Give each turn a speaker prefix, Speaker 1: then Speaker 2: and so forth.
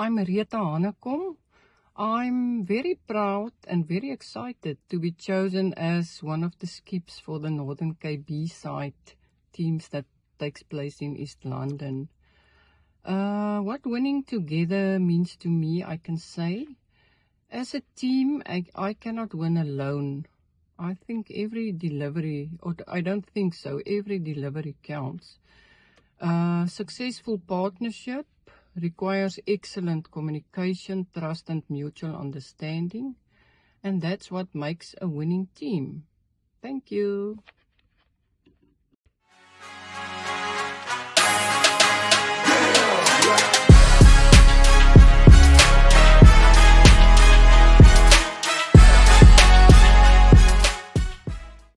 Speaker 1: I'm Rita Hanekom. I'm very proud and very excited to be chosen as one of the skips for the Northern Cape B-side teams that takes place in East London. What winning together means to me, I can say, as a team, I cannot win alone. I think every delivery, or I don't think so, every delivery counts. Successful partnership requires excellent communication, trust and mutual understanding. And that's what makes a winning team. Thank you.